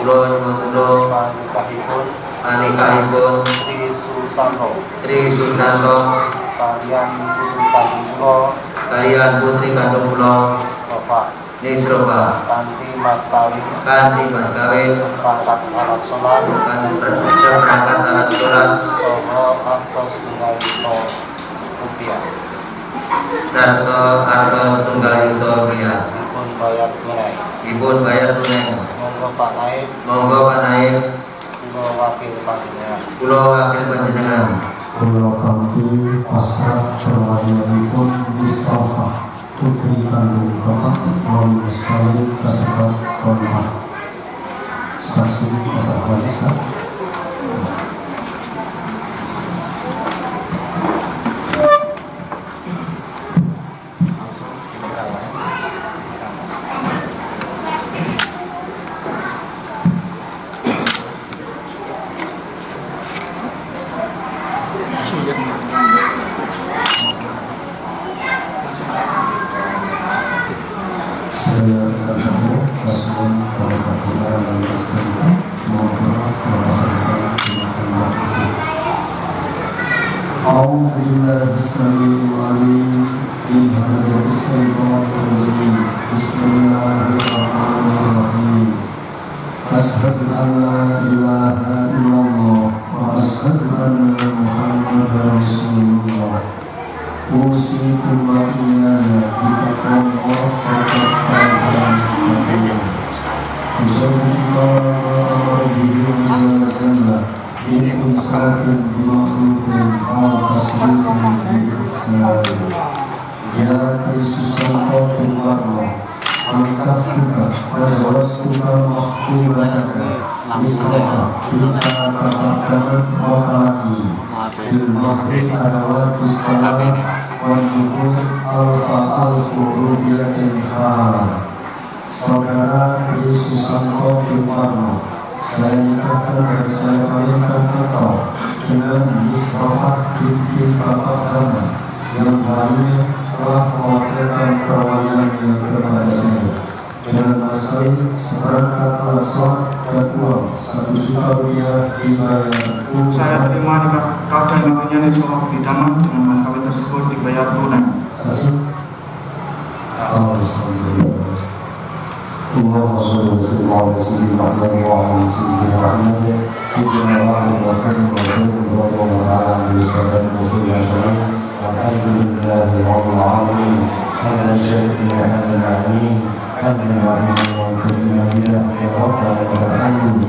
kula nyuwun tulung panikahipun Tri Susanto kaliyan putri kandung kula Nisroba kanthi mas kawin berangkat alat sholat sarta artos tunggal yuta rupiah dipun bayar tunai. Monggo Pak Naib kula wakil panjenengan kula kanthi pasrah perwayanipun Mustafa putri kandung Bapak Muhammad sekali kasebat kontak saksi kasabarisa Asyhadu an la ilaha illallah wa asyhadu anna Muhammadar Rasulullah. Usikum wa iyaya bitaqwallah wa taqwallahi Bismillah Bi'in sa'atin bima'rufin al-taslimin bi'islam Ya Yesusallah Tuhanlah Angkatsuka Wajawasuka Makhtulanaka Mislaka Bina Kakakanan Wahalani Bilmahri Adawatus Salam Wajibun Alfa Al-Furubiyatin Khala Saudara Yesusallah Tuhanlah saya ikatkan dan saya kawinkan engkau dengan Mustafa binti Bapak Kanan yang barunya telah mewakilkan perwayanannya kepada saya dengan mas kawin seperangkat alat sholat dan uang 1 juta rupiah dibayar. Saya terima kado yang namanya Nisroba Bidaman dengan mas kawin tersebut dibayar tunai. اللهم صل وسلم على سيدنا محمد وعلى سيدنا محمد سيدنا محمد وخير رسول الله وعلى اله وصحبه وسلم والحمد لله رب العالمين حمدا شاكرا حمدا عليم حمدا عليم وكريما بنا يا رب العالمين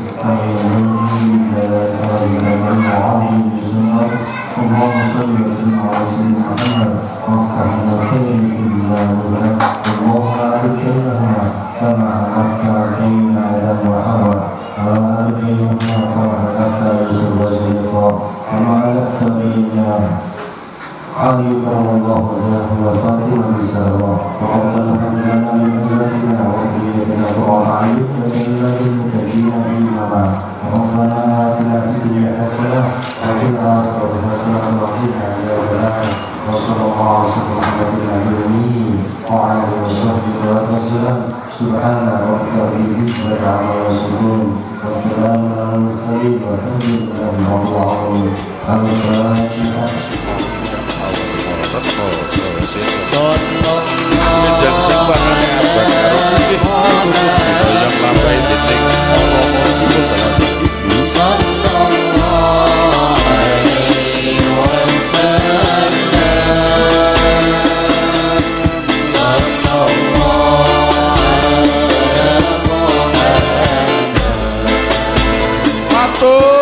اللهم صل وسلم على سيدنا محمد وافتح لنا خير كلنا وله اللهم عليك لنا كما حلفت بين آدم وحواء وعلى آلهما كما حلفت يوسف وزليخا كما حلفت بين علي كرم الله وجهه وفاطمة الزهراء وربنا هب لنا من أزواجنا وذريتنا قرة أعين واجعلنا للمتقين إماما ربنا آتنا في الدنيا حسنة وفي الآخرة حسنة وقنا عذاب النار وصلى الله على سيدنا محمد الأمين وعلى آله وصحبه وسلم سبحان ربك رب العزة عما يصفون والسلام على المرسلين والحمد لله رب العالمين. Semendang sing warnane abang karo putih kudu diboyong lampai dening romo kudu bahasa ibu sallallahu alaihi wasallam sallallahu alaihi wasallam